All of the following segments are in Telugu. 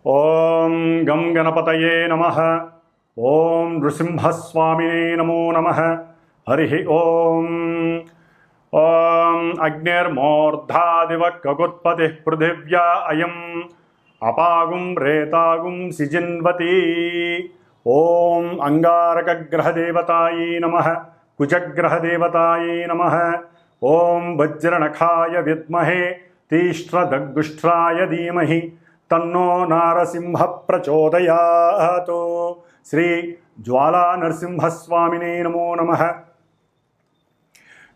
ఓం గం గణపతయే నమః. ఓం నృసింహస్వామినే నమో నమః. హరి ఓం. ఓం అగ్నిర్మూర్ధాదివ కగుత్పతి పృథివ్యా అయం అపాగుం రేతాగుం సిజిన్వతి. ఓం అంగారకగ్రహదేవతాయే నమః. కుజగ్రహదేవతాయే నమః. ఓం వజ్రనఖాయ విద్మహే తీష్ట్రదగ్గుష్ట్రాయ ధీమహి తన్నో నారసింహ ప్రచోదయాత్. శ్రీ జ్వాలా నరసింహస్వామినే నమో నమః.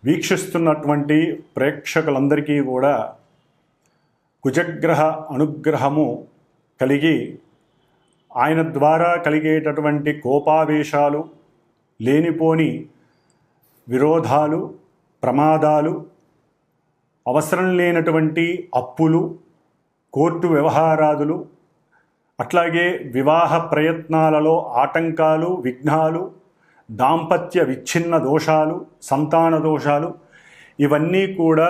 వీక్షిస్తున్నటువంటి ప్రేక్షకులందరికీ కూడా కుజగ్రహ అనుగ్రహము కలిగి ఆయన ద్వారా కలిగేటటువంటి కోపావేశాలు, లేనిపోని విరోధాలు, ప్రమాదాలు, అవసరం లేనటువంటి అప్పులు, కోర్టు వ్యవహారాదులు, అట్లాగే వివాహ ప్రయత్నాలలో ఆటంకాలు, విఘ్నాలు, దాంపత్య విచ్ఛిన్న దోషాలు, సంతాన దోషాలు, ఇవన్నీ కూడా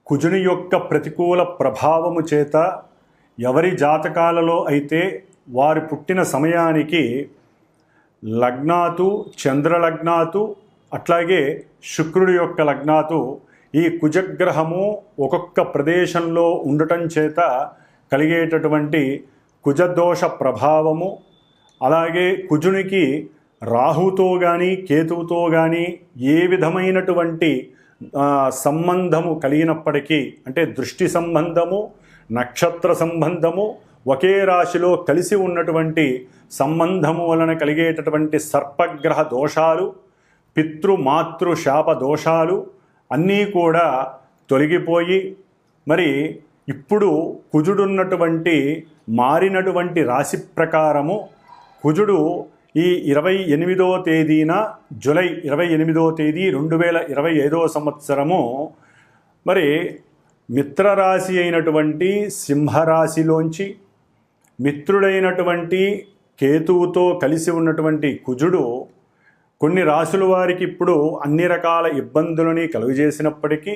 కుజుని యొక్క ప్రతికూల ప్రభావము చేత ఎవరి జాతకాలలో అయితే వారి పుట్టిన సమయానికి లగ్నాతు, చంద్రలగ్నాతు, అట్లాగే శుక్రుడి యొక్క లగ్నాతు ఈ కుజగ్రహము ఒక్కొక్క ప్రదేశంలో ఉండటం చేత కలిగేటటువంటి కుజదోష ప్రభావము, అలాగే కుజునికి రాహుతో కానీ కేతువుతో కానీ ఏ విధమైనటువంటి సంబంధము కలిగినప్పటికీ, అంటే దృష్టి సంబంధము, నక్షత్ర సంబంధము, ఒకే రాశిలో కలిసి ఉన్నటువంటి సంబంధము వలన కలిగేటటువంటి సర్పగ్రహ దోషాలు, పితృమాతృ శాప దోషాలు అన్నీ కూడా తొలగిపోయి, మరి ఇప్పుడు కుజుడున్నటువంటి మారినటువంటి రాశి ప్రకారము కుజుడు ఈ 28వ తేదీన, జూలై 28వ తేదీ 2025వ సంవత్సరము మరి మిత్రరాశి అయినటువంటి సింహరాశిలోంచి మిత్రుడైనటువంటి కేతువుతో కలిసి ఉన్నటువంటి కుజుడు కొన్ని రాశుల వారికి ఇప్పుడు అన్ని రకాల ఇబ్బందులని కలుగజేసినప్పటికీ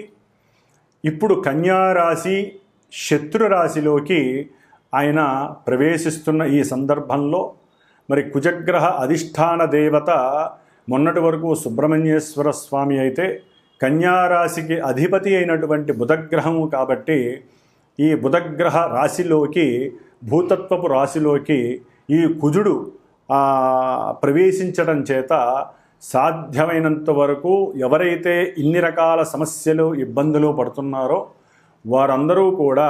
ఇప్పుడు కన్యారాశి శత్రురాశిలోకి ఆయన ప్రవేశిస్తున్న ఈ సందర్భంలో మరి కుజగ్రహ అధిష్టాన దేవత మొన్నటి వరకు సుబ్రహ్మణ్యేశ్వర స్వామి అయితే కన్యారాశికి అధిపతి అయినటువంటి బుధగ్రహము కాబట్టి ఈ బుధగ్రహ రాశిలోకి, భూతత్వపు రాశిలోకి ఈ కుజుడు ప్రవేశించడం చేత సాధ్యమైనంత వరకు ఎవరైతే ఇన్ని రకాల సమస్యలు, ఇబ్బందులు పడుతున్నారో వారందరూ కూడా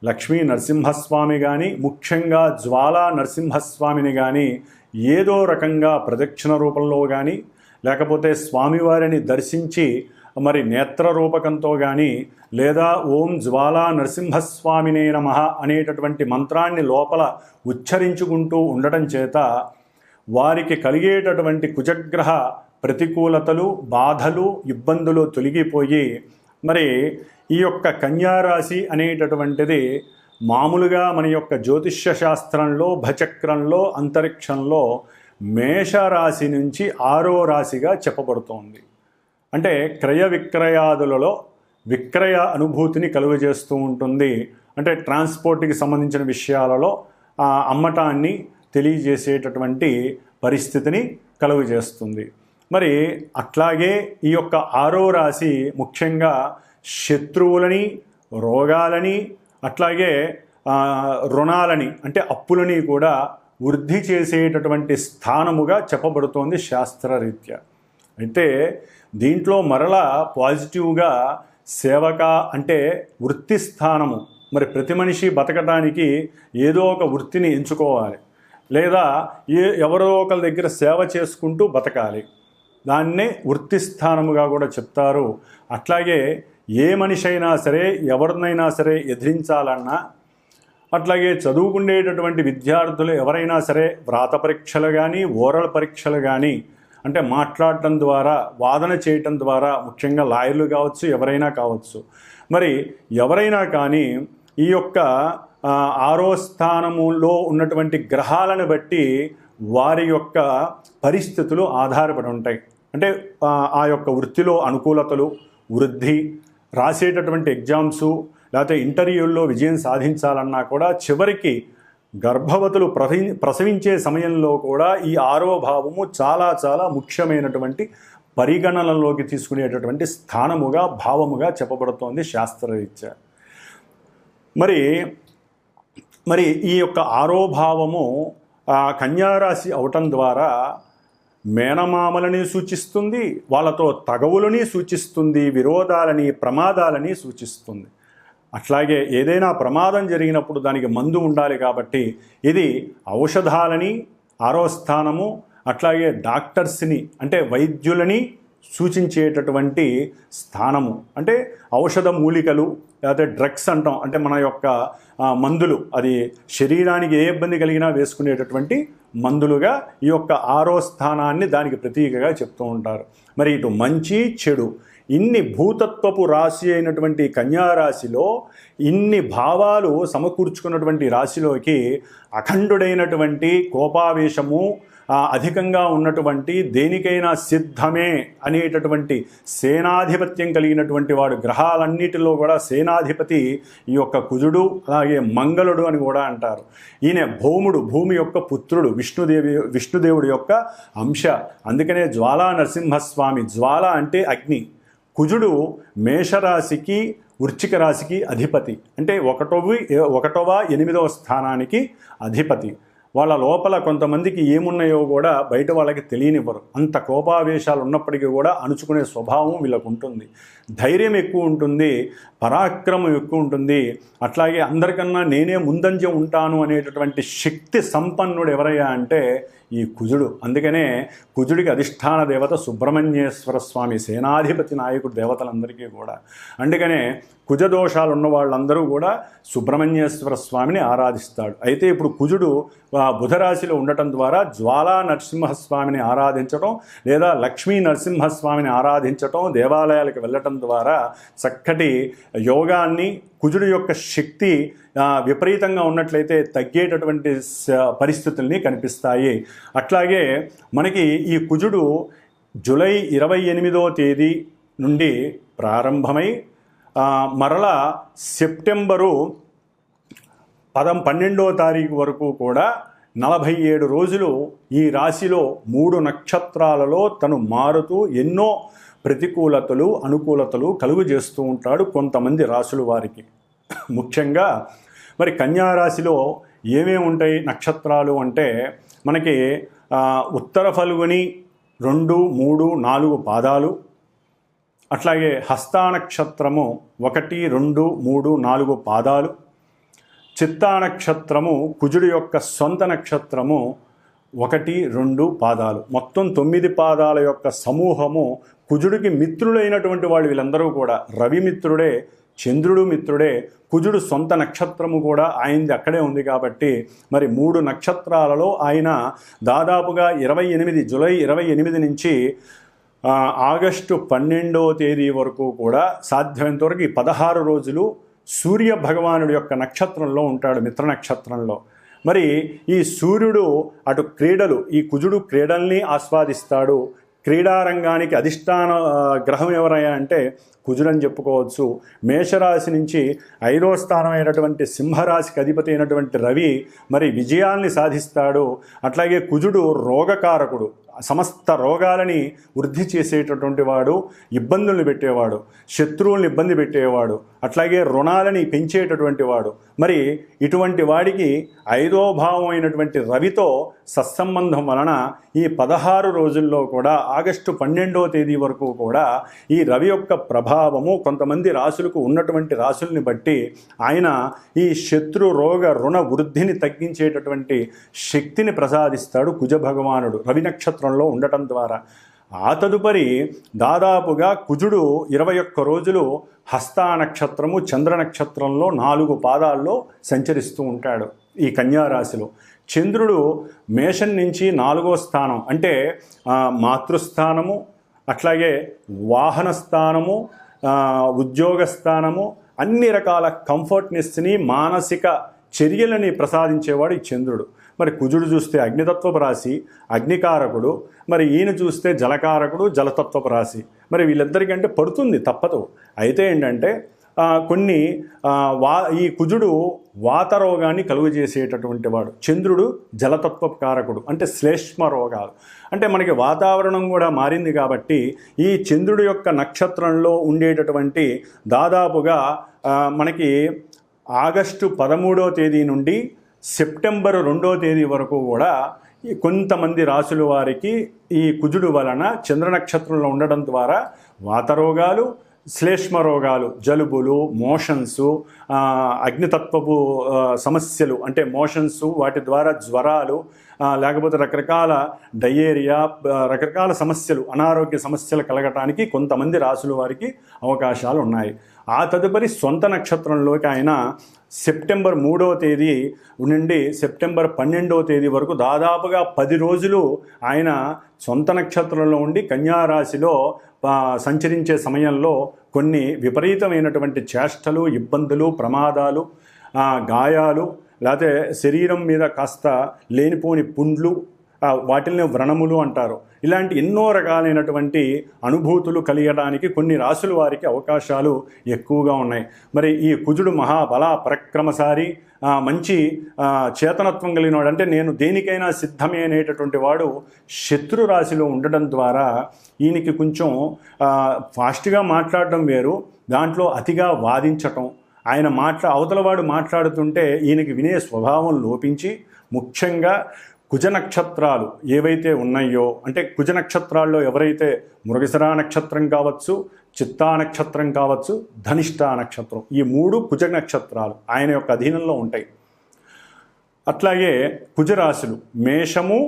లక్ష్మీ నరసింహస్వామి కానీ, ముఖ్యంగా జ్వాలా నరసింహస్వామిని కానీ ఏదో రకంగా ప్రదక్షిణ రూపంలో కానీ, లేకపోతే స్వామివారిని దర్శించి మరి నేత్ర రూపకంతో కానీ, లేదా ఓం జ్వాలా నరసింహస్వామినే నమః అనేటటువంటి మంత్రాన్ని లోపల ఉచ్చరించుకుంటూ ఉండటం చేత వారికి కలిగేటటువంటి కుజగ్రహ ప్రతికూలతలు, బాధలు, ఇబ్బందులు తొలగిపోయి మరి ఈ యొక్క కన్యారాశి అనేటటువంటిది మామూలుగా మన యొక్క జ్యోతిష్య శాస్త్రంలో, భచక్రంలో, అంతరిక్షంలో మేషరాశి నుంచి 6వ రాశిగా చెప్పబడుతోంది. అంటే క్రయ విక్రయాదులలో విక్రయ అనుభూతిని కలుగజేస్తూ ఉంటుంది. అంటే ట్రాన్స్పోర్ట్కి సంబంధించిన విషయాలలో అమ్మటాన్ని తెలియజేసేటటువంటి పరిస్థితిని కలుగజేస్తుంది. మరి అట్లాగే ఈ యొక్క 6వ రాశి ముఖ్యంగా శత్రువులని, రోగాలని, అట్లాగే రుణాలని అంటే అప్పులని కూడా వృద్ధి చేసేటటువంటి స్థానముగా చెప్పబడుతోంది శాస్త్రరీత్యా. అయితే దీంట్లో మరలా పాజిటివ్గా సేవక అంటే వృత్తి స్థానము. మరి ప్రతి మనిషి బతకడానికి ఏదో ఒక వృత్తిని ఎంచుకోవాలి, లేదా ఎవరో ఒకరి దగ్గర సేవ చేసుకుంటూ బతకాలి. దాన్నే వృత్తి స్థానముగా కూడా చెప్తారు. అట్లాగే ఏ మనిషి అయినా సరే, ఎవరినైనా సరే ఎదిరించాలన్నా, అట్లాగే చదువుకునేటటువంటి విద్యార్థులు ఎవరైనా సరే వ్రాత పరీక్షలు కానీ, ఓరల్ పరీక్షలు కానీ, అంటే మాట్లాడటం ద్వారా, వాదన చేయటం ద్వారా, ముఖ్యంగా లాయర్లు కావచ్చు, ఎవరైనా కావచ్చు, మరి ఎవరైనా కానీ ఈ యొక్క 6వ స్థానములో ఉన్నటువంటి గ్రహాలను బట్టి వారి యొక్క పరిస్థితులు ఆధారపడి ఉంటాయి. అంటే ఆ యొక్క వృత్తిలో అనుకూలతలు, వృద్ధి, రాసేటటువంటి ఎగ్జామ్సు, లేకపోతే ఇంటర్వ్యూల్లో విజయం సాధించాలన్నా కూడా చివరికి గర్భవతులు ప్రసవించే సమయంలో కూడా ఈ 6వ భావము చాలా చాలా ముఖ్యమైనటువంటి పరిగణనలోకి తీసుకునేటటువంటి స్థానముగా భావముగా చెప్పబడుతోంది శాస్త్రరీత్యా. మరి ఈ యొక్క 6వ భావము కన్యారాశి అవటం ద్వారా మేనమామలని సూచిస్తుంది, వాళ్ళతో తగవులని సూచిస్తుంది, విరోధాలని ప్రమాదాలని సూచిస్తుంది. అట్లాగే ఏదైనా ప్రమాదం జరిగినప్పుడు దానికి మందు ఉండాలి కాబట్టి ఇది ఔషధాలని 6వ స్థానము, అట్లాగే డాక్టర్స్ని అంటే వైద్యులని సూచించేటటువంటి స్థానము. అంటే ఔషధ మూలికలు లేకపోతే డ్రగ్స్ అంటాం, అంటే మన యొక్క మందులు, అది శరీరానికి ఏ ఇబ్బంది కలిగినా వేసుకునేటటువంటి మందులుగా ఈ యొక్క 6వ స్థానాన్ని దానికి ప్రతీకగా చెప్తూ ఉంటారు. మరి ఇటు మంచి చెడు ఇన్ని భూతత్వపు రాశి అయినటువంటి కన్యారాశిలో ఇన్ని భావాలు సమకూర్చుకున్నటువంటి రాశిలోకి అఖండుడైనటువంటి కోపావేశము అధికంగా ఉన్నటువంటి దేనికైనా సిద్ధమే అనేటటువంటి సేనాధిపత్యం కలిగినటువంటి వాడు, గ్రహాలన్నిటిలో కూడా సేనాధిపతి ఈ యొక్క కుజుడు, అలాగే మంగళుడు అని కూడా అంటారు. ఈయన భౌముడు, భూమి యొక్క పుత్రుడు, విష్ణుదేవుడి యొక్క అంశ. అందుకనే జ్వాలా నరసింహస్వామి, జ్వాల అంటే అగ్ని. కుజుడు మేషరాశికి వృశ్చిక రాశికి అధిపతి, అంటే 1వ 8వ స్థానానికి అధిపతి. వాళ్ళ లోపల కొంతమందికి ఏమున్నాయో కూడా బయట వాళ్ళకి తెలియనివ్వరు. అంత కోపావేశాలు ఉన్నప్పటికీ కూడా అణుచుకునే స్వభావం వీళ్ళకు ఉంటుంది. ధైర్యం ఎక్కువ ఉంటుంది, పరాక్రమం ఎక్కువ ఉంటుంది. అట్లాగే అందరికన్నా నేనే ముందంజ ఉంటాను అనేటటువంటి శక్తి సంపన్నుడు ఎవరయ్యా అంటే ఈ కుజుడు. అందుకనే కుజుడికి అధిష్టాన దేవత సుబ్రహ్మణ్యేశ్వర స్వామి, సేనాధిపతి నాయకుడు దేవతలందరికీ కూడా. అందుకనే కుజదోషాలు ఉన్న వాళ్ళందరూ కూడా సుబ్రహ్మణ్యేశ్వర స్వామిని ఆరాధిస్తాడు. అయితే ఇప్పుడు కుజుడు బుధరాశిలో ఉండటం ద్వారా జ్వాలా నరసింహస్వామిని ఆరాధించటం లేదా లక్ష్మీ నరసింహస్వామిని ఆరాధించటం, దేవాలయాలకు వెళ్ళటం ద్వారా చక్కటి యోగాన్ని, కుజుడు యొక్క శక్తి విపరీతంగా ఉన్నట్లయితే తగ్గేటటువంటి పరిస్థితుల్ని కనిపిస్తాయి. అట్లాగే మనకి ఈ కుజుడు జూలై 28వ తేదీ నుండి ప్రారంభమై మరలా సెప్టెంబరు 12వ తారీఖు వరకు కూడా 47 రోజులు ఈ రాశిలో 3 నక్షత్రాలలో తను మారుతూ ఎన్నో ప్రతికూలతలు అనుకూలతలు కలుగు చేస్తూ ఉంటాడు కొంతమంది రాశుల వారికి. ముఖ్యంగా మరి కన్యారాశిలో ఏమేమి ఉంటాయి నక్షత్రాలు అంటే మనకి ఉత్తర ఫల్గుని 2, 3, 4 పాదాలు, అట్లాగే హస్తానక్షత్రము 1, 2, 3, 4 పాదాలు, చిత్తానక్షత్రము కుజుడి యొక్క సొంత నక్షత్రము 1, 2 పాదాలు, మొత్తం 9 పాదాల యొక్క సమూహము. కుజుడికి మిత్రులైనటువంటి వాళ్ళు వీళ్ళందరూ కూడా రవి మిత్రుడే, చంద్రుడు మిత్రుడే, కుజుడు సొంత నక్షత్రము కూడా ఆయనది అక్కడే ఉంది కాబట్టి మరి 3 నక్షత్రాలలో ఆయన దాదాపుగా జూలై 28 నుంచి ఆగస్టు 12వ తేదీ వరకు కూడా సాధ్యమైనంత వరకు ఈ 16 రోజులు సూర్య భగవానుడి యొక్క నక్షత్రంలో ఉంటాడు, మిత్ర నక్షత్రంలో. మరి ఈ సూర్యుడు అటు క్రీడలు, ఈ కుజుడు క్రీడల్ని ఆస్వాదిస్తాడు. క్రీడారంగానికి అధిష్టాన గ్రహం ఎవరయ్యా అంటే కుజుడని చెప్పుకోవచ్చు. మేషరాశి నుంచి 5వ స్థానం అయినటువంటి సింహరాశికి అధిపతి అయినటువంటి రవి మరి విజయాల్ని సాధిస్తాడు. అట్లాగే కుజుడు రోగకారకుడు, సమస్త రోగాలని వృద్ధి చేసేటటువంటి వాడు, ఇబ్బందుల్ని పెట్టేవాడు, శత్రువుల్ని ఇబ్బంది పెట్టేవాడు, అట్లాగే రుణాలని పెంచేటటువంటి వాడు. మరి ఇటువంటి వాడికి 5వ భావం అయినటువంటి రవితో సత్సంబంధం వలన ఈ 16 రోజుల్లో కూడా ఆగస్టు 12వ తేదీ వరకు కూడా ఈ రవి యొక్క ప్రభావము కొంతమంది రాశులకు ఉన్నటువంటి రాశుల్ని బట్టి ఆయన ఈ శత్రు రోగ రుణ వృద్ధిని తగ్గించేటటువంటి శక్తిని ప్రసాదిస్తాడు కుజ భగవానుడు రవి నక్షత్రంలో ఉండటం ద్వారా. ఆ తదుపరి దాదాపుగా కుజుడు 21 రోజులు హస్తా నక్షత్రము చంద్ర నక్షత్రంలో 4 పాదాల్లో సంచరిస్తూ ఉంటాడు ఈ కన్యారాశిలో. చంద్రుడు మేషం నుంచి 4వ స్థానం అంటే మాతృస్థానము, అట్లాగే వాహన స్థానము, ఉద్యోగ స్థానము, అన్ని రకాల కంఫర్ట్నెస్ని మానసిక చర్యలని ప్రసాదించేవాడు ఈ చంద్రుడు. మరి కుజుడు చూస్తే అగ్నితత్వపు రాశి, అగ్నికారకుడు. మరి ఈయన చూస్తే జలకారకుడు, జలతత్వపు రాశి. మరి వీళ్ళిద్దరికంటే పడుతుంది తప్పదు. అయితే ఏంటంటే కొన్ని ఈ కుజుడు వాతరోగాన్ని కలుగజేసేటటువంటి వాడు. చంద్రుడు జలతత్వ కారకుడు, అంటే శ్లేష్మ రోగాలు. అంటే మనకి వాతావరణం కూడా మారింది కాబట్టి ఈ చంద్రుడి యొక్క నక్షత్రంలో ఉండేటటువంటి దాదాపుగా మనకి ఆగస్టు 13వ తేదీ నుండి సెప్టెంబర్ 2వ తేదీ వరకు కూడా కొంతమంది రాసుల వారికి ఈ కుజుడు వలన చంద్ర నక్షత్రంలో ఉండడం ద్వారా వాతరోగాలు, శ్లేష్మ రోగాలు, జలుబులు, మోషన్సు, అగ్నితత్వపు సమస్యలు అంటే మోషన్సు, వాటి ద్వారా జ్వరాలు, లేకపోతే రకరకాల డయేరియా, రకరకాల సమస్యలు, అనారోగ్య సమస్యలు కలగటానికి కొంతమంది రాసుల వారికి అవకాశాలు ఉన్నాయి. ఆ తదుపరి సొంత నక్షత్రంలోకి ఆయన సెప్టెంబర్ 3వ తేదీ నుండి సెప్టెంబర్ 12వ తేదీ వరకు దాదాపుగా 10 రోజులు ఆయన సొంత నక్షత్రంలో ఉండి కన్యారాశిలో సంచరించే సమయంలో కొన్ని విపరీతమైనటువంటి చేష్టలు, ఇబ్బందులు, ప్రమాదాలు, గాయాలు, లేకపోతే శరీరం మీద కాస్త లేనిపోని పుండ్లు, వాటిల్ని వ్రణములు అంటారు. ఇలాంటి ఎన్నో రకాలైనటువంటి అనుభూతులు కలిగడానికి కొన్ని రాసుల వారికి అవకాశాలు ఎక్కువగా ఉన్నాయి. మరి ఈ కుజుడు మహాబల పరక్రమశారి, మంచి చేతనత్వం కలిగిన వాడు, అంటే నేను దేనికైనా సిద్ధమే అనేటటువంటి వాడు శత్రు రాశిలో ఉండడం ద్వారా ఈయనకి కొంచెం ఫాస్ట్గా మాట్లాడడం వేరు, దాంట్లో అతిగా వాదించటం, ఆయన అవతలవాడు మాట్లాడుతుంటే ఈయనకి వినే స్వభావం లోపించి, ముఖ్యంగా కుజ నక్షత్రాలు ఏవైతే ఉన్నాయో, అంటే కుజ నక్షత్రాల్లో ఎవరైతే మృగశిరా నక్షత్రం కావచ్చు, చిత్తా నక్షత్రం కావచ్చు, ధనిష్టా నక్షత్రం, ఈ 3 కుజ నక్షత్రాలు ఆయన యొక్క అధీనంలో ఉంటాయి. అట్లాగే కుజరాశులు మేషము,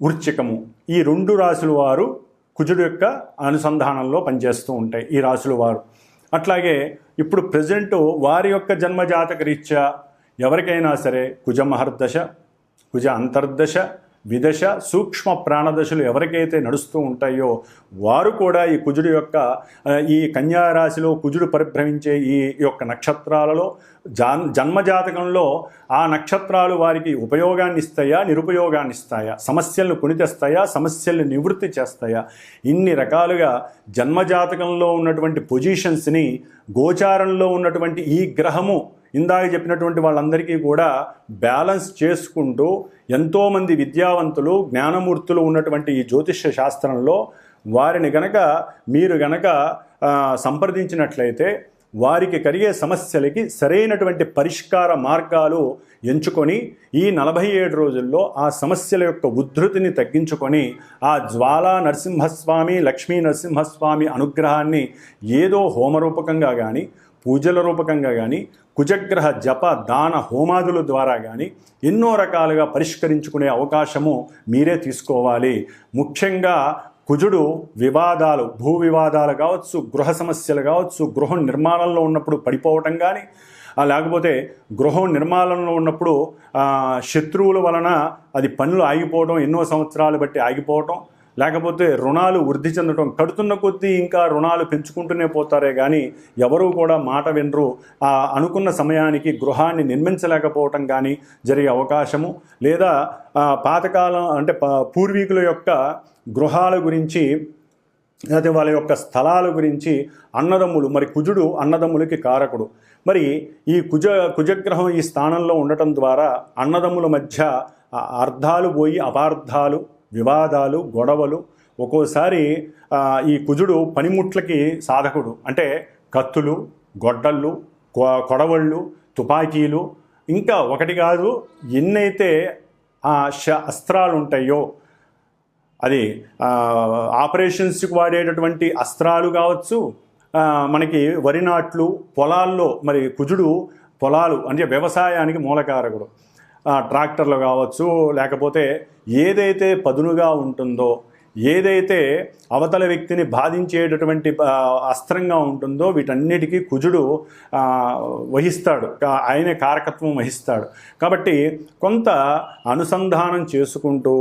వృశ్చికము, ఈ 2 రాశుల వారు కుజుడు యొక్క అనుసంధానంలో పనిచేస్తూ ఉంటాయి ఈ రాశుల వారు. అట్లాగే ఇప్పుడు ప్రజెంట్ వారి యొక్క జన్మజాతక రీత్యా ఎవరికైనా సరే కుజ మహర్దశ, కుజ అంతర్దశ, విదశ, సూక్ష్మ ప్రాణదశలు ఎవరికైతే నడుస్తూ ఉంటాయో వారు కూడా ఈ కుజుడు యొక్క ఈ కన్యారాశిలో కుజుడు పరిభ్రమించే ఈ యొక్క నక్షత్రాలలో జన్మజాతకంలో ఆ నక్షత్రాలు వారికి ఉపయోగాన్ని ఇస్తాయా, నిరుపయోగాన్ని ఇస్తాయా, సమస్యలను కొని తెస్తాయా, సమస్యల్ని నివృత్తి చేస్తాయా, ఇన్ని రకాలుగా జన్మజాతకంలో ఉన్నటువంటి పొజిషన్స్ని గోచారంలో ఉన్నటువంటి ఈ గ్రహము ఇందాక చెప్పినటువంటి వాళ్ళందరికీ కూడా బ్యాలెన్స్ చేసుకుంటూ ఎంతోమంది విద్యావంతులు, జ్ఞానమూర్తులు ఉన్నటువంటి ఈ జ్యోతిష్య శాస్త్రంలో వారిని మీరు గనక సంప్రదించినట్లయితే వారికి కలిగే సమస్యలకి సరైనటువంటి పరిష్కార మార్గాలు ఎంచుకొని ఈ 47 రోజుల్లో ఆ సమస్యల యొక్క ఉద్ధృతిని తగ్గించుకొని ఆ జ్వాలా నరసింహస్వామి, లక్ష్మీ నరసింహస్వామి అనుగ్రహాన్ని ఏదో హోమరూపకంగా కానీ, పూజల రూపకంగా కానీ, కుజగ్రహ జప దాన హోమాదుల ద్వారా కానీ ఎన్నో రకాలుగా పరిష్కరించుకునే అవకాశము మీరే తీసుకోవాలి. ముఖ్యంగా కుజుడు వివాదాలు, భూ వివాదాలు కావచ్చు, గృహ సమస్యలు కావచ్చు, గృహం నిర్మాణంలో ఉన్నప్పుడు పడిపోవటం కానీ, లేకపోతే గృహం నిర్మాణంలో ఉన్నప్పుడు శత్రువుల వలన అది పనులు ఆగిపోవడం, ఎన్నో సంవత్సరాలు బట్టి ఆగిపోవటం, లేకపోతే రుణాలు వృద్ధి చెందడం, కడుతున్న కొద్దీ ఇంకా రుణాలు పెంచుకుంటూనే పోతారే కానీ ఎవరూ కూడా మాట వినరు, అనుకున్న సమయానికి గృహాన్ని నిర్మించలేకపోవటం కానీ జరిగే అవకాశము, లేదా పాతకాలం అంటే పూర్వీకుల యొక్క గృహాల గురించి, అయితే వాళ్ళ యొక్క స్థలాల గురించి అన్నదమ్ములు, మరి కుజుడు అన్నదమ్ములకి కారకుడు, మరి ఈ కుజగ్రహం ఈ స్థానంలో ఉండటం ద్వారా అన్నదమ్ముల మధ్య అర్థాలు పోయి అపార్థాలు, వివాదాలు, గొడవలు, ఒక్కోసారి ఈ కుజుడు పనిముట్లకి సాధకుడు, అంటే కత్తులు, గొడ్డళ్ళు, కొడవళ్ళు, తుపాకీలు, ఇంకా ఒకటి కాదు ఎన్నైతే అస్త్రాలు ఉంటాయో, అది ఆపరేషన్స్కి వాడేటటువంటి అస్త్రాలు కావచ్చు, మనకి వరి నాట్లు, పొలాల్లో మరి కుజుడు పొలాలు అంటే వ్యవసాయానికి మూలకారకుడు, ట్రాక్టర్లు కావచ్చు, లేకపోతే ఏదైతే పదునుగా ఉంటుందో, ఏదైతే అవతల వ్యక్తిని బాధించేటటువంటి అస్త్రంగా ఉంటుందో వీటన్నిటికీ కుజుడు వహిస్తాడు, ఆయనే కారకత్వం వహిస్తాడు. కాబట్టి కొంత అనుసంధానం చేసుకుంటూ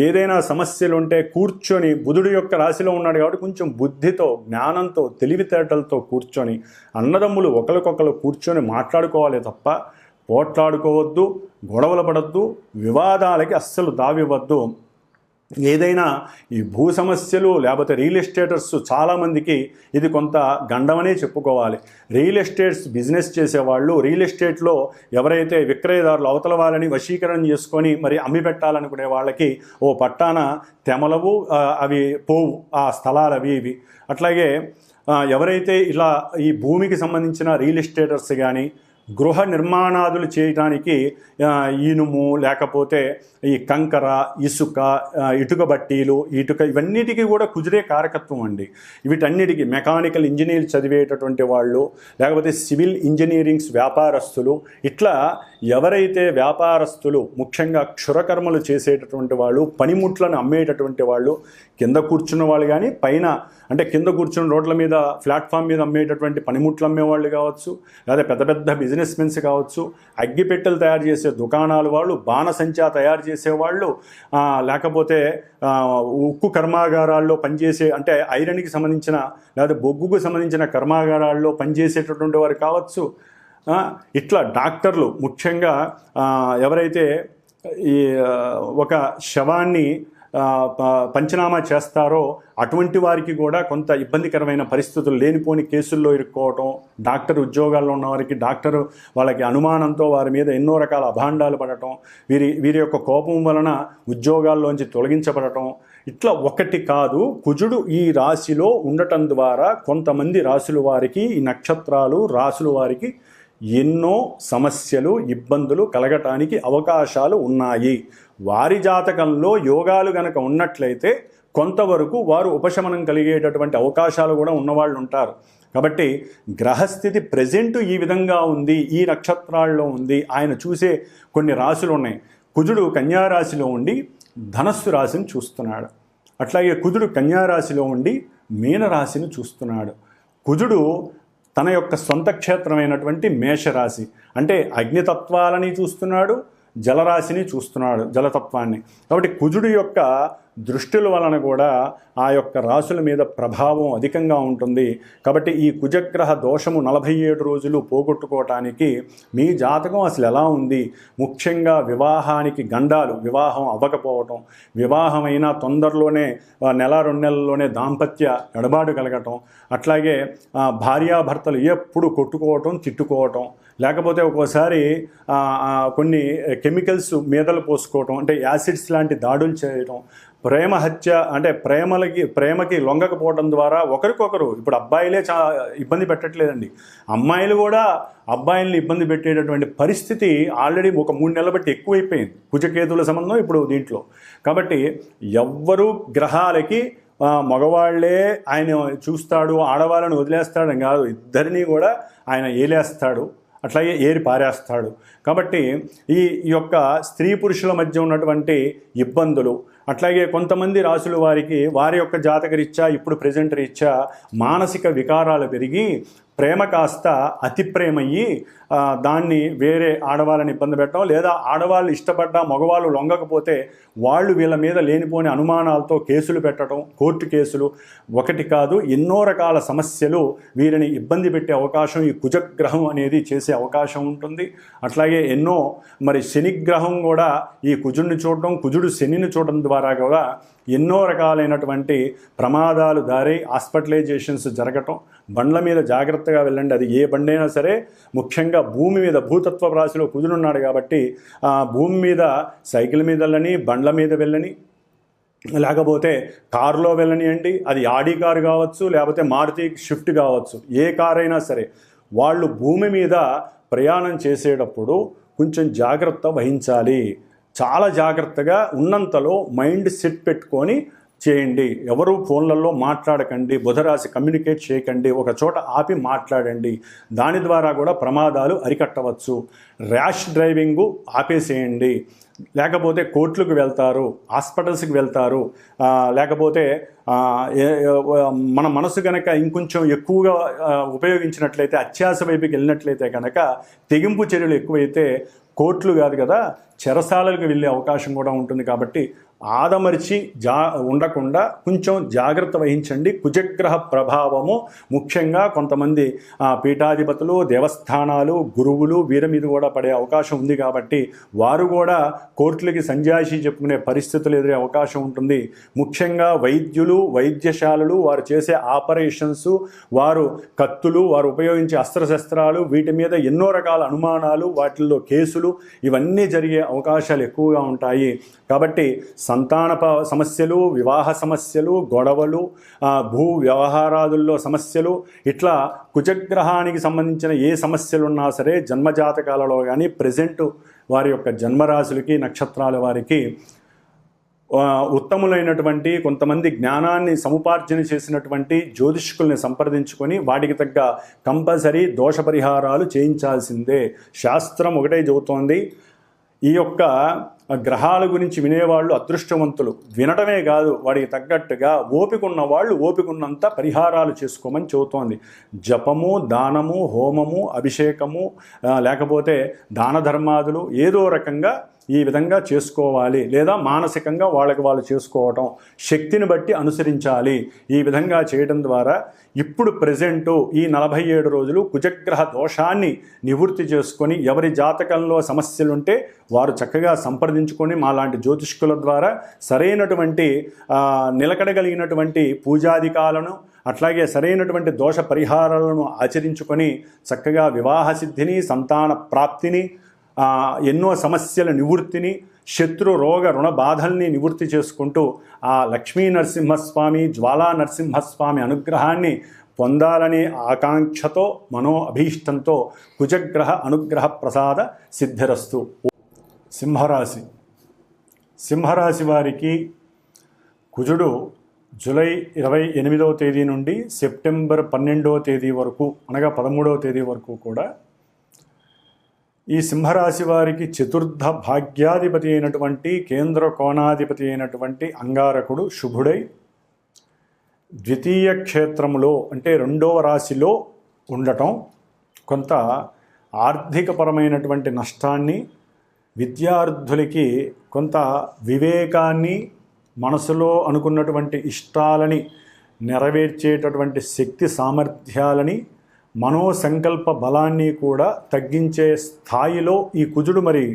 ఏదైనా సమస్యలు ఉంటే కూర్చొని, బుధుడు యొక్క రాశిలో ఉన్నాడు కాబట్టి కొంచెం బుద్ధితో, జ్ఞానంతో, తెలివితేటలతో కూర్చొని అన్నదమ్ములు ఒకరికొకరు కూర్చొని మాట్లాడుకోవాలి తప్ప పోట్లాడుకోవద్దు, గొడవలు పడద్దు, వివాదాలకి అస్సలు దావివ్వద్దు. ఏదైనా ఈ భూ సమస్యలు లేకపోతే రియల్ ఎస్టేటర్స్ చాలామందికి ఇది కొంత గండమనే చెప్పుకోవాలి. రియల్ ఎస్టేట్స్ బిజినెస్ చేసేవాళ్ళు, రియల్ ఎస్టేట్లో ఎవరైతే విక్రయదారులు అవతల వాళ్ళని వశీకరణ చేసుకొని మరి అమ్మి పెట్టాలనుకునే వాళ్ళకి ఓ పట్టాన తెమలవు, అవి పోవు ఆ స్థలాలు అవి ఇవి. అట్లాగే ఎవరైతే ఇలా ఈ భూమికి సంబంధించిన రియల్ ఎస్టేటర్స్ కానీ గృహ నిర్మాణాదులు చేయడానికి ఇనుము లేకపోతే ఈ కంకర, ఇసుక, ఇటుక బట్టీలు, ఇవన్నిటికీ కూడా కుజుడే కారకత్వం అండి. వీటన్నిటికీ మెకానికల్ ఇంజనీర్ చదివేటటువంటి వాళ్ళు, లేకపోతే సివిల్ ఇంజనీరింగ్స్ వ్యాపారస్తులు, ఇట్లా ఎవరైతే వ్యాపారస్తులు ముఖ్యంగా క్షురకర్మలు చేసేటటువంటి వాళ్ళు, పనిముట్లను అమ్మేటటువంటి వాళ్ళు, కింద కూర్చున్న వాళ్ళు కానీ పైన అంటే కింద కూర్చున్న రోడ్ల మీద ప్లాట్ఫామ్ మీద అమ్మేటటువంటి పనిముట్లు అమ్మేవాళ్ళు కావచ్చు, లేదా పెద్ద పెద్ద బిజినెస్ మెన్స్ కావచ్చు, అగ్గిపెట్టెలు తయారు చేసే దుకాణాలు వాళ్ళు, బాణసంచా తయారు చేసేవాళ్ళు, లేకపోతే ఉక్కు కర్మాగారాల్లో పనిచేసే అంటే ఐరన్కి సంబంధించిన లేదా బొగ్గుకు సంబంధించిన కర్మాగారాల్లో పనిచేసేటటువంటి వారు కావచ్చు. ఇట్లా డాక్టర్లు ముఖ్యంగా ఎవరైతే ఈ ఒక శవాన్ని పంచనామా చేస్తారో అటువంటి వారికి కూడా కొంత ఇబ్బందికరమైన పరిస్థితులు, లేనిపోని కేసుల్లో ఇరుక్కోవటం, డాక్టర్ ఉద్యోగాల్లో ఉన్న వారికి డాక్టరు వాళ్ళకి అనుమానంతో వారి మీద ఎన్నో రకాల అభాండాలు పడటం, వీరి యొక్క కోపం వలన ఉద్యోగాల్లోంచి తొలగించబడటం, ఇట్లా ఒకటి కాదు. కుజుడు ఈ రాశిలో ఉండటం ద్వారా కొంతమంది రాశుల వారికి, ఈ నక్షత్రాలు రాశుల వారికి ఎన్నో సమస్యలు, ఇబ్బందులు కలగటానికి అవకాశాలు ఉన్నాయి. వారి జాతకంలో యోగాలు గనక ఉన్నట్లయితే కొంతవరకు వారు ఉపశమనం కలిగేటటువంటి అవకాశాలు కూడా ఉన్నవాళ్ళు ఉంటారు. కాబట్టి గ్రహస్థితి ప్రెజెంట్ ఈ విధంగా ఉంది, ఈ నక్షత్రాల్లో ఉంది. ఆయన చూసే కొన్ని రాశులు ఉన్నాయి. కుజుడు కన్యారాశిలో ఉండి ధనస్సు రాశిని చూస్తున్నాడు. అట్లాగే కుజుడు కన్యారాశిలో ఉండి మీనరాశిని చూస్తున్నాడు. కుజుడు తన యొక్క సొంత క్షేత్రమైనటువంటి మేషరాశి అంటే అగ్నితత్వాలని చూస్తున్నాడు, జలరాశిని చూస్తున్నాడు, జలతత్వాన్ని. కాబట్టి కుజుడు యొక్క దృష్టిల వలన కూడా ఆ యొక్క రాశుల మీద ప్రభావం అధికంగా ఉంటుంది. కాబట్టి ఈ కుజగ్రహ దోషము 47 రోజులు పోగొట్టుకోవటానికి మీ జాతకం అసలు ఎలా ఉంది, ముఖ్యంగా వివాహానికి గండాలు, వివాహం అవ్వకపోవటం, వివాహమైన తొందరలోనే నెల 2 నెలల్లోనే దాంపత్య ఎడబాటు కలగటం, అట్లాగే భార్యాభర్తలు ఎప్పుడు కొట్టుకోవటం, తిట్టుకోవటం, లేకపోతే ఒక్కోసారి కొన్ని కెమికల్స్ మీదలు పోసుకోవటం అంటే యాసిడ్స్ లాంటి దాడులు చేయటం, ప్రేమ హత్య అంటే ప్రేమకి లొంగకపోవడం ద్వారా ఒకరికొకరు, ఇప్పుడు అబ్బాయిలే ఇబ్బంది పెట్టట్లేదండి, అమ్మాయిలు కూడా అబ్బాయిల్ని ఇబ్బంది పెట్టేటటువంటి పరిస్థితి ఆల్రెడీ ఒక 3 నెలల బట్టి ఎక్కువైపోయింది. కుజకేతుల సంబంధం ఇప్పుడు దీంట్లో. కాబట్టి ఎవ్వరూ గ్రహాలకి మగవాళ్లే ఆయన చూస్తాడు, ఆడవాళ్ళని వదిలేస్తాడని కాదు, ఇద్దరినీ కూడా ఆయన ఏలేస్తాడు, అట్లాగే ఏరి పారేస్తాడు. కాబట్టి ఈ యొక్క స్త్రీ పురుషుల మధ్య ఉన్నటువంటి ఇబ్బందులు, అట్లాగే కొంతమంది రాశుల వారికి వారి యొక్క జాతక రీత్యా ఇప్పుడు ప్రెజెంట్ రీత్యా మానసిక వికారాలు పెరిగి ప్రేమ కాస్త అతి ప్రేమయ్యి దాన్ని వేరే ఆడవాళ్ళని ఇబ్బంది పెట్టడం, లేదా ఆడవాళ్ళు ఇష్టపడ్డా మగవాళ్ళు లొంగకపోతే వాళ్ళు వీళ్ళ మీద లేనిపోని అనుమానాలతో కేసులు పెట్టడం, కోర్టు కేసులు, ఒకటి కాదు ఎన్నో రకాల సమస్యలు వీరిని ఇబ్బంది పెట్టే అవకాశం ఈ కుజగ్రహం అనేది చేసే అవకాశం ఉంటుంది. అట్లాగే ఎన్నో మరి శనిగ్రహం కూడా ఈ కుజుడిని చూడడం, కుజుడు శనిని చూడడం ద్వారా కూడా ఎన్నో రకాలైనటువంటి ప్రమాదాలు దారి హాస్పిటలైజేషన్స్ జరగటం. బండ్ల మీద జాగ్రత్తగా వెళ్ళండి, అది ఏ బండైనా సరే. ముఖ్యంగా భూమి మీద భూతత్వ రాశిలో కుజుడున్నాడు కాబట్టి భూమి మీద సైకిల్ మీద వెళ్ళని, బండ్ల మీద వెళ్ళని, లేకపోతే కారులో వెళ్ళనియండి, అది ఆడి కారు కావచ్చు, లేకపోతే మారుతి షిఫ్ట్ కావచ్చు, ఏ కారు అయినా సరే వాళ్ళు భూమి మీద ప్రయాణం చేసేటప్పుడు కొంచెం జాగ్రత్త వహించాలి. చాలా జాగ్రత్తగా ఉన్నంతలో మైండ్ సెట్ పెట్టుకొని చేయండి. ఎవరు ఫోన్లలో మాట్లాడకండి, బుధరాశి కమ్యూనికేట్ చేయకండి, ఒక చోట ఆపి మాట్లాడండి. దాని ద్వారా కూడా ప్రమాదాలు అరికట్టవచ్చు. Rash driving ఆపేసేయండి. లేకపోతే కోర్టులకు వెళ్తారు, హాస్పిటల్స్కి వెళ్తారు, లేకపోతే మన మనసు కనుక ఇంకొంచెం ఎక్కువగా ఉపయోగించినట్లయితే, అత్యాశ వైపుకి వెళ్ళినట్లయితే కనుక తెగింపు చర్యలు ఎక్కువైతే కోర్టులు కాదు కదా చెరసాలలకు వెళ్ళే అవకాశం కూడా ఉంటుంది. కాబట్టి ఆదమరిచి ఉండకుండా కొంచెం జాగ్రత్త వహించండి. కుజగ్రహ ప్రభావము ముఖ్యంగా కొంతమంది పీఠాధిపతులు, దేవస్థానాలు, గురువులు వీరి మీద కూడా పడే అవకాశం ఉంది. కాబట్టి వారు కూడా కోర్టులకి సంజాయిషి చెప్పుకునే పరిస్థితులు ఎదురే అవకాశం ఉంటుంది. ముఖ్యంగా వైద్యులు, వైద్యశాలలు వారు చేసే ఆపరేషన్స్, వారు కత్తులు, వారు ఉపయోగించే అస్త్రశస్త్రాలు, వీటి మీద ఎన్నో రకాల అనుమానాలు, వాటిల్లో కేసులు ఇవన్నీ జరిగే అవకాశాలు ఎక్కువగా ఉంటాయి. కాబట్టి సంతాన సమస్యలు, వివాహ సమస్యలు, గొడవలు, భూ వ్యవహారాదుల్లో సమస్యలు, ఇట్లా కుజగ్రహానికి సంబంధించిన ఏ సమస్యలు ఉన్నా సరే జన్మజాతకాలలో కానీ ప్రెజెంట్ వారి యొక్క జన్మరాశులకి, నక్షత్రాల వారికి ఉత్తములైనటువంటి కొంతమంది జ్ఞానాన్ని సముపార్జన చేసినటువంటి జ్యోతిష్కుల్ని సంప్రదించుకొని వాటికి తగ్గ కంపల్సరీ దోష పరిహారాలు చేయించాల్సిందే. శాస్త్రం ఒకటే చెబుతోంది, ఈ యొక్క గ్రహాల గురించి వినేవాళ్ళు అదృష్టవంతులు. వినటమే కాదు, వాడికి తగ్గట్టుగా ఓపిక ఉన్న వాళ్ళు ఓపిక ఉన్నంత పరిహారాలు చేసుకోమని చెబుతోంది. జపము, దానము, హోమము, అభిషేకము, లేకపోతే దాన ధర్మాదులు ఏదో రకంగా ఈ విధంగా చేసుకోవాలి. లేదా మానసికంగా వాళ్ళకి వాళ్ళు చేసుకోవటం, శక్తిని బట్టి అనుసరించాలి. ఈ విధంగా చేయడం ద్వారా ఇప్పుడు ప్రెజెంటు ఈ 47 రోజులు కుజగ్రహ దోషాన్ని నివృత్తి చేసుకొని ఎవరి జాతకంలో సమస్యలుంటే వారు చక్కగా సంప్రదించుకొని మాలాంటి జ్యోతిష్కుల ద్వారా సరైనటువంటి నిలకడగలిగినటువంటి పూజాధికాలను, అట్లాగే సరైనటువంటి దోష పరిహారాలను ఆచరించుకొని చక్కగా వివాహ సిద్ధిని, సంతాన ప్రాప్తిని, ఎన్నో సమస్యల నివృత్తిని, శత్రు రోగ రుణ బాధల్ని నివృత్తి చేసుకుంటూ ఆ లక్ష్మీ నరసింహస్వామి, జ్వాలా నరసింహస్వామి అనుగ్రహాన్ని పొందాలనే ఆకాంక్షతో, మనో అభీష్టంతో కుజగ్రహ అనుగ్రహ ప్రసాద సిద్ధిరస్తు. సింహరాశి. సింహరాశి వారికి కుజుడు జూలై 28వ తేదీ నుండి సెప్టెంబర్ 12వ తేదీ వరకు, అనగా 13వ తేదీ వరకు కూడా ఈ సింహరాశి వారికి చతుర్థ భాగ్యాధిపతి అయినటువంటి, కేంద్ర కోణాధిపతి అయినటువంటి అంగారకుడు శుభుడై ద్వితీయ క్షేత్రములో అంటే 2వ రాశిలో ఉండటం కొంత ఆర్థికపరమైనటువంటి నష్టాన్ని, విద్యార్థులకి కొంత వివేకాన్ని, మనసులో అనుకున్నటువంటి ఇష్టాలని నెరవేర్చేటటువంటి శక్తి సామర్థ్యాలని, మనోసంకల్ప బలాన్ని కూడా తగ్గించే స్థాయిలో ఈ కుజుడు మరి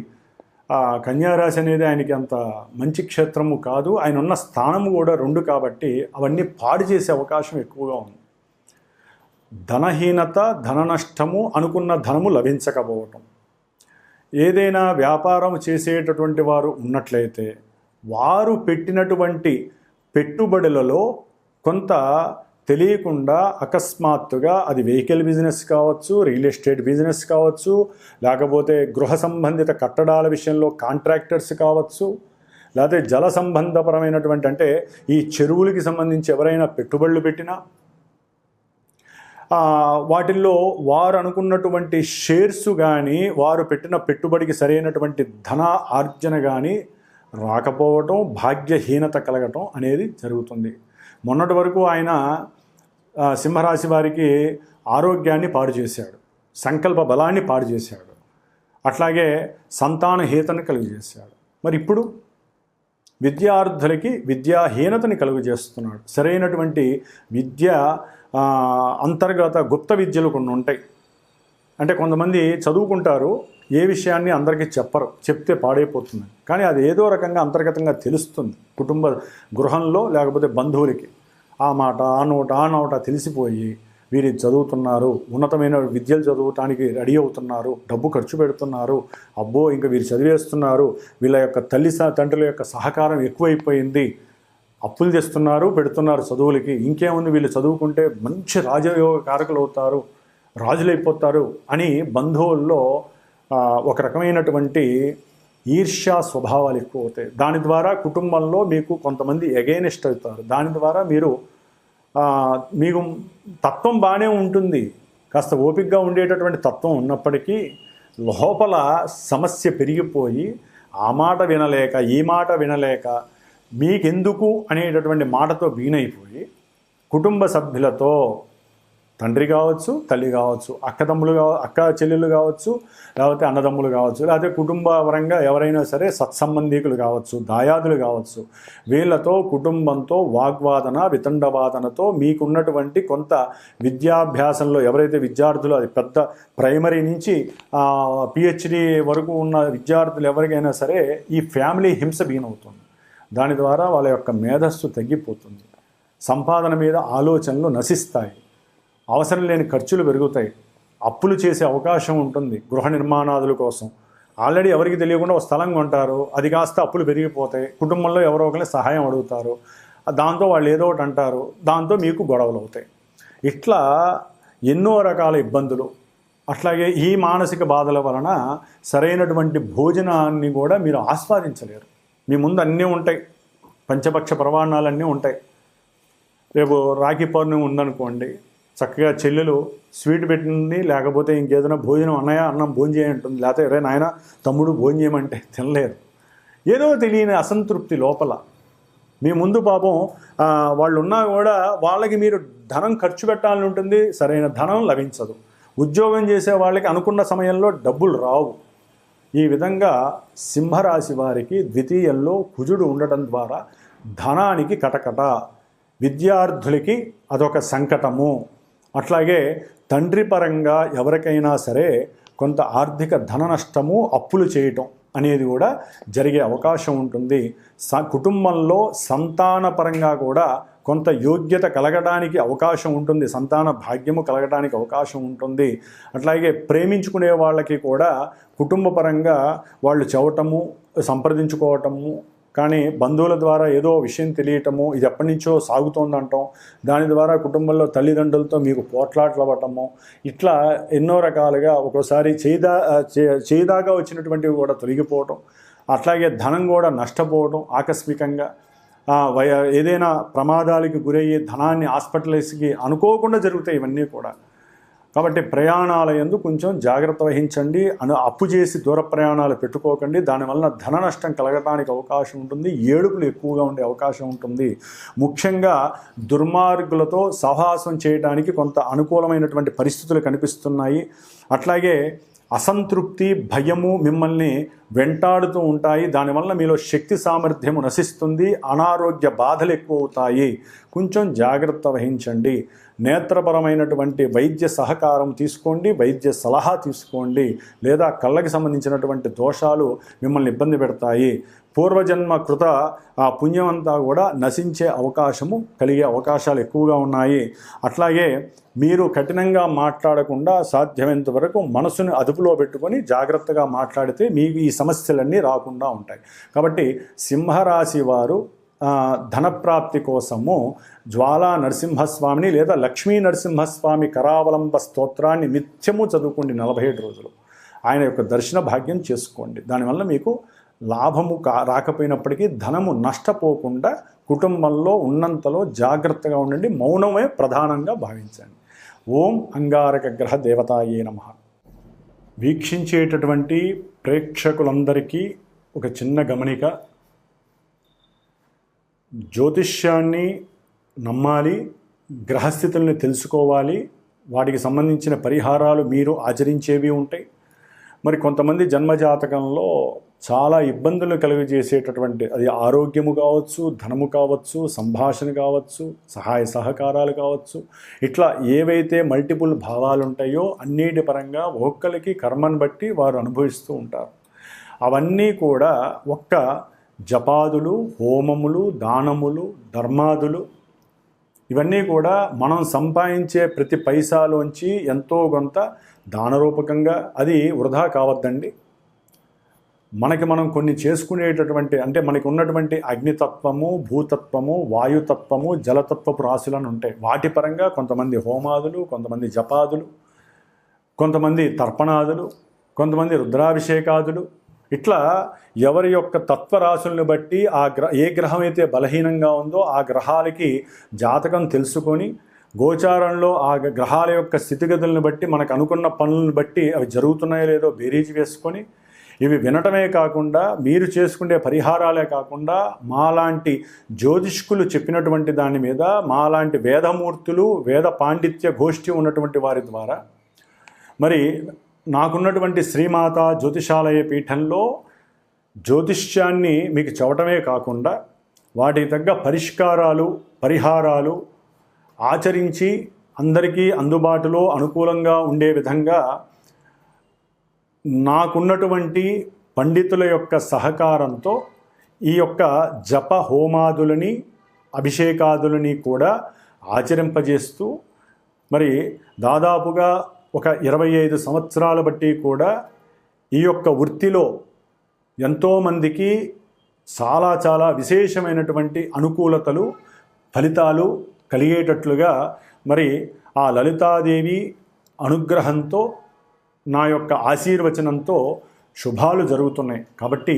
కన్యారాశి అనేది ఆయనకి అంత మంచి క్షేత్రము కాదు. ఆయన ఉన్న స్థానము కూడా 2 కాబట్టి అవన్నీ పాడు చేసే అవకాశం ఎక్కువగా ఉంది. ధనహీనత, ధన నష్టము, అనుకున్న ధనము లభించకపోవటం. ఏదైనా వ్యాపారం చేసేటటువంటి వారు ఉన్నట్లయితే వారు పెట్టినటువంటి పెట్టుబడులలో కొంత తెలియకుండా అకస్మాత్తుగా, అది వెహికల్ బిజినెస్ కావచ్చు, రియల్ ఎస్టేట్ బిజినెస్ కావచ్చు, లేకపోతే గృహ సంబంధిత కట్టడాల విషయంలో కాంట్రాక్టర్స్ కావచ్చు, లేకపోతే జల సంబంధపరమైనటువంటి అంటే ఈ చెరువులకి సంబంధించి ఎవరైనా పెట్టుబడులు పెట్టినా వాటిల్లో వారు అనుకున్నటువంటి షేర్స్ కానీ, వారు పెట్టిన పెట్టుబడికి సరైనటువంటి ధన ఆర్జన కానీ రాకపోవటం, భాగ్యహీనత కలగటం అనేది జరుగుతుంది. మొన్నటి వరకు ఆయన సింహరాశి వారికి ఆరోగ్యాన్ని పాడు చేశాడు, సంకల్ప బలాన్ని పాడు చేశాడు, అట్లాగే సంతానహీనతని కలుగజేశాడు. మరి ఇప్పుడు విద్యార్థులకి విద్యాహీనతని కలుగజేస్తున్నాడు. సరైనటువంటి విద్య అంతర్గత గుప్త విద్యలు కొన్ని ఉంటాయి. అంటే కొంతమంది చదువుకుంటారు, ఏ విషయాన్ని అందరికీ చెప్పరు, చెప్తే పాడైపోతుంది. కానీ అది ఏదో రకంగా అంతర్గతంగా తెలుస్తుంది కుటుంబ గృహంలో, లేకపోతే బంధువులకి ఆ మాట ఆ నోట తెలిసిపోయి వీరు చదువుతున్నారు, ఉన్నతమైన విద్యలు చదువుతానికి రెడీ అవుతున్నారు, డబ్బు ఖర్చు పెడుతున్నారు, అబ్బో ఇంకా వీరు చదివేస్తున్నారు, వీళ్ళ యొక్క తండ్రుల యొక్క సహకారం ఎక్కువైపోయింది, అప్పులు తెస్తున్నారు, పెడుతున్నారు చదువులకి, ఇంకేముంది వీళ్ళు చదువుకుంటే మంచి రాజయోగ కారకులు అవుతారు, రాజులైపోతారు అని బంధువుల్లో ఒక రకమైనటువంటి ఈర్ష్యా స్వభావాలు ఎక్కువ అవుతాయి. దాని ద్వారా కుటుంబంలో మీకు కొంతమంది ఎగైనెస్ట్ అవుతారు. దాని ద్వారా మీకు తత్వం బాగానే ఉంటుంది, కాస్త ఓపికగా ఉండేటటువంటి తత్వం ఉన్నప్పటికీ లోపల సమస్య పెరిగిపోయి ఆ మాట వినలేక ఈ మాట వినలేక మీకెందుకు అనేటటువంటి మాటతో వీణైపోయి కుటుంబ సభ్యులతో తండ్రి కావచ్చు, తల్లి కావచ్చు, అక్క చెల్లెలు కావచ్చు, లేకపోతే అన్నదమ్ములు కావచ్చు, లేకపోతే కుటుంబపరంగా ఎవరైనా సరే సత్సంబంధీకులు కావచ్చు, దాయాదులు కావచ్చు. వీళ్ళతో కుటుంబంతో వాగ్వాదన వితండవాదనతో మీకున్నటువంటి కొంత విద్యాభ్యాసంలో ఎవరైతే విద్యార్థులు అది పెద్ద ప్రైమరీ నుంచి పిహెచ్డి వరకు ఉన్న విద్యార్థులు ఎవరికైనా సరే ఈ ఫ్యామిలీ హింస బీనవుతుంది. దాని ద్వారా వాళ్ళ యొక్క మేధస్సు తగ్గిపోతుంది, సంపాదన మీద ఆలోచనలు నశిస్తాయి, అవసరం లేని ఖర్చులు పెరుగుతాయి, అప్పులు చేసే అవకాశం ఉంటుంది. గృహ నిర్మాణాదుల కోసం ఆల్రెడీ ఎవరికి తెలియకుండా ఒక స్థలం కొంటారు, అది కాస్త అప్పులు పెరిగిపోతాయి, కుటుంబంలో ఎవరో ఒకరిని సహాయం అడుగుతారు, దాంతో వాళ్ళు ఏదో ఒకటి అంటారు, దాంతో మీకు గొడవలు అవుతాయి. ఇట్లా ఎన్నో రకాల ఇబ్బందులు. అట్లాగే ఈ మానసిక బాధల వలన సరైనటువంటి భోజనాన్ని కూడా మీరు ఆస్వాదించలేరు. మీ ముందు అన్నీ ఉంటాయి, పంచపక్ష ప్రమాణాలన్నీ ఉంటాయి. రేపు రాఖీ పౌర్ణమి ఉందనుకోండి, చక్కగా చెల్లెలు స్వీట్ పెట్టింది, లేకపోతే ఇంకేదైనా భోజనం అన్నయ్య అన్నం భోజనం చేయంటుంది, లేకపోతే ఎవరైనా నాయన తమ్ముడు భోజనం చేయమంటే తినలేరు. ఏదో తెలియని అసంతృప్తి లోపల. మీ ముందు పాపం వాళ్ళు ఉన్నా కూడా వాళ్ళకి మీరు ధనం ఖర్చు పెట్టాలని ఉంటుంది, సరైన ధనం లభించదు. ఉద్యోగం చేసే వాళ్ళకి అనుకున్న సమయంలో డబ్బులు రావు. ఈ విధంగా సింహరాశి వారికి ద్వితీయంలో కుజుడు ఉండటం ద్వారా ధనానికి కటకట, విద్యార్థులకి అదొక సంకటము. అట్లాగే తండ్రి పరంగా ఎవరికైనా సరే కొంత ఆర్థిక ధన నష్టము, అప్పులు చేయటం అనేది కూడా జరిగే అవకాశం ఉంటుంది. కుటుంబంలో సంతానపరంగా కూడా కొంత యోగ్యత కలగడానికి అవకాశం ఉంటుంది, సంతాన భాగ్యము కలగడానికి అవకాశం ఉంటుంది. అట్లాగే ప్రేమించుకునే వాళ్ళకి కూడా కుటుంబపరంగా వాళ్ళు చెవటము, సంప్రదించుకోవటము, కానీ బంధువుల ద్వారా ఏదో విషయం తెలియటము, ఇది ఎప్పటి నుంచో సాగుతోందంటాం, దాని ద్వారా కుటుంబంలో తల్లిదండ్రులతో మీకు పోట్లాట్లు అవ్వటము, ఇట్లా ఎన్నో రకాలుగా ఒక్కోసారి చేదాగా వచ్చినటువంటివి కూడా తొలగిపోవటం, అట్లాగే ధనం కూడా నష్టపోవడం ఆకస్మికంగా, ఏదైనా ప్రమాదాలకి గురయ్యి ధనాన్ని హాస్పిటల్స్కి అనుకోకుండా జరుగుతాయి ఇవన్నీ కూడా. కాబట్టి ప్రయాణాల యందు కొంచెం జాగ్రత్త వహించండి. అప్పు చేసి దూర ప్రయాణాలు పెట్టుకోకండి, దానివల్ల ధన నష్టం కలగడానికి అవకాశం ఉంటుంది, ఏడుపులు ఎక్కువగా ఉండే అవకాశం ఉంటుంది. ముఖ్యంగా దుర్మార్గులతో సహవాసం చేయడానికి కొంత అనుకూలమైనటువంటి పరిస్థితులు కనిపిస్తున్నాయి. అట్లాగే అసంతృప్తి, భయము మిమ్మల్ని వెంటాడుతూ ఉంటాయి. దానివల్ల మీలో శక్తి సామర్థ్యము నశిస్తుంది, అనారోగ్య బాధలు ఎక్కువ అవుతాయి. కొంచెం జాగ్రత్త వహించండి. నేత్రపరమైనటువంటి వైద్య సహకారం తీసుకోండి, వైద్య సలహా తీసుకోండి. లేదా కళ్ళకి సంబంధించినటువంటి దోషాలు మిమ్మల్ని ఇబ్బంది పెడతాయి. పూర్వజన్మ కృత ఆ పుణ్యం అంతా కూడా నశించే అవకాశము కలిగే అవకాశాలు ఎక్కువగా ఉన్నాయి. అట్లాగే మీరు కఠినంగా మాట్లాడకుండా సాధ్యమైనంత వరకు మనసును అదుపులో పెట్టుకొని జాగ్రత్తగా మాట్లాడితే మీకు ఈ సమస్యలన్నీ రాకుండా ఉంటాయి. కాబట్టి సింహరాశి వారు ధనప్రాప్తి కోసము జ్వాలా నరసింహస్వామిని లేదా లక్ష్మీ నరసింహస్వామి కరావలంబ స్తోత్రాన్ని నిత్యము చదువుకోండి 47 రోజులు. ఆయన యొక్క దర్శన భాగ్యం చేసుకోండి. దానివల్ల మీకు లాభము రాకపోయినప్పటికీ ధనము నష్టపోకుండా కుటుంబంలో ఉన్నంతలో జాగ్రత్తగా ఉండండి. మౌనమే ప్రధానంగా భావించండి. ఓం అంగారక గ్రహ దేవతాయే నమః. వీక్షించేటటువంటి ప్రేక్షకులందరికీ ఒక చిన్న గమనిక. జ్యోతిష్యాన్ని నమ్మాలి, గ్రహస్థితుల్ని తెలుసుకోవాలి, వాటికి సంబంధించిన పరిహారాలు మీరు ఆచరించేవి ఉంటాయి. మరి కొంతమంది జన్మజాతకంలో చాలా ఇబ్బందులు కలుగజేసేటటువంటి, అది ఆరోగ్యము కావచ్చు, ధనము కావచ్చు, సంభాషణ కావచ్చు, సహాయ సహకారాలు కావచ్చు, ఇట్లా ఏవైతే మల్టిపుల్ భావాలు ఉంటాయో అన్నిటి పరంగా ఒక్కొక్కరికి కర్మను బట్టి వారు అనుభవిస్తూ ఉంటారు. అవన్నీ కూడా ఒక్క జపాదులు, హోమములు, దానములు, ధర్మాదులు, ఇవన్నీ కూడా మనం సంపాదించే ప్రతి పైసాలోంచి ఎంతో కొంత దానరూపకంగా, అది వృధా కావద్దండి. మనకి మనం కొన్ని చేసుకునేటటువంటి, అంటే మనకి ఉన్నటువంటి అగ్నితత్వము, భూతత్వము, వాయుతత్వము, జలతత్వపు రాశులను ఉంటాయి. వాటి పరంగా కొంతమంది హోమాదులు, కొంతమంది జపాదులు, కొంతమంది తర్పణాదులు, కొంతమంది రుద్రాభిషేకాదులు, ఇట్లా ఎవరి యొక్క తత్వరాశులను బట్టి ఏ గ్రహం అయితే బలహీనంగా ఉందో ఆ గ్రహాలకి జాతకం తెలుసుకొని గోచారంలో ఆ గ్రహాల యొక్క స్థితిగతులను బట్టి మనకు అనుకున్న పనులను బట్టి అవి జరుగుతున్నాయో లేదో బేరీజు వేసుకొని ఇవి వినటమే కాకుండా మీరు చేసుకునే పరిహారాలే కాకుండా మాలాంటి జ్యోతిష్కులు చెప్పినటువంటి దాని మీద మాలాంటి వేదమూర్తులు వేద పాండిత్య గోష్ఠి ఉన్నటువంటి వారి ద్వారా మరి నాకున్నటువంటి శ్రీమాత జ్యోతిషాలయ పీఠంలో జ్యోతిష్యాన్ని మీకు చెప్పటమే కాకుండా వాటికి తగ్గ పరిష్కారాలు పరిహారాలు ఆచరించి అందరికీ అందుబాటులో అనుకూలంగా ఉండే విధంగా నాకున్నటువంటి పండితుల యొక్క సహకారంతో ఈ యొక్క జప హోమాదులని అభిషేకాదులని కూడా ఆచరింపజేస్తూ మరి దాదాపుగా ఒక 25 సంవత్సరాల బట్టి కూడా ఈ యొక్క వృత్తిలో ఎంతోమందికి చాలా చాలా విశేషమైనటువంటి అనుకూలతలు ఫలితాలు కలిగేటట్లుగా మరి ఆ లలితాదేవి అనుగ్రహంతో నా యొక్క ఆశీర్వచనంతో శుభాలు జరుగుతున్నాయి. కాబట్టి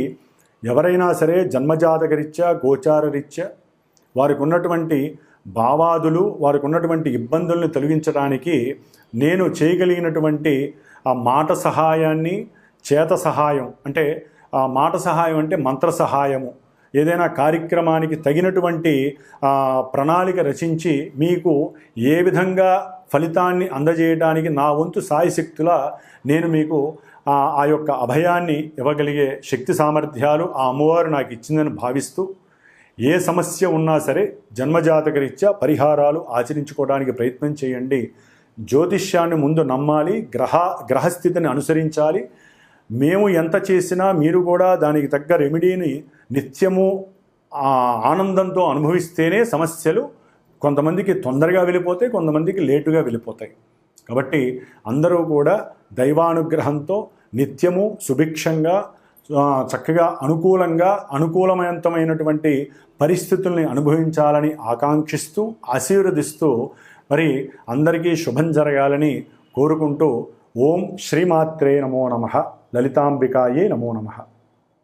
ఎవరైనా సరే జన్మజాతకరీత్యా గోచారరీత్యా వారికి ఉన్నటువంటి భావాదులు వారికి ఉన్నటువంటి ఇబ్బందుల్ని తొలగించడానికి నేను చేయగలిగినటువంటి ఆ మాట సహాయాన్ని చేత సహాయం అంటే ఆ మాట సహాయం అంటే మంత్ర సహాయము ఏదైనా కార్యక్రమానికి తగినటువంటి ప్రణాళిక రచించి మీకు ఏ విధంగా ఫలితాన్ని అందజేయడానికి నా వంతు సాయశక్తులా నేను మీకు ఆ యొక్క అభయాన్ని ఇవ్వగలిగే శక్తి సామర్థ్యాలు ఆ అమ్మవారు నాకు ఇచ్చిందని భావిస్తూ ఏ సమస్య ఉన్నా సరే జన్మజాతకరీత్యా పరిహారాలు ఆచరించుకోవడానికి ప్రయత్నం చేయండి. జ్యోతిష్యాన్ని ముందు నమ్మాలి, గ్రహస్థితిని అనుసరించాలి. మేము ఎంత చేసినా మీరు కూడా దానికి తగ్గ రెమెడీని నిత్యము ఆనందంతో అనుభవిస్తేనే సమస్యలు కొంతమందికి తొందరగా వెళ్ళిపోతాయి, కొంతమందికి లేటుగా వెళ్ళిపోతాయి. కాబట్టి అందరూ కూడా దైవానుగ్రహంతో నిత్యము సుభిక్షంగా చక్కగా అనుకూలమైనటువంటి పరిస్థితుల్ని అనుభవించాలని ఆకాంక్షిస్తూ ఆశీర్వదిస్తూ మరి అందరికీ శుభం జరగాలని కోరుకుంటూ ఓం శ్రీమాత్రే నమో నమః, లలితాంబికాయే నమో నమః.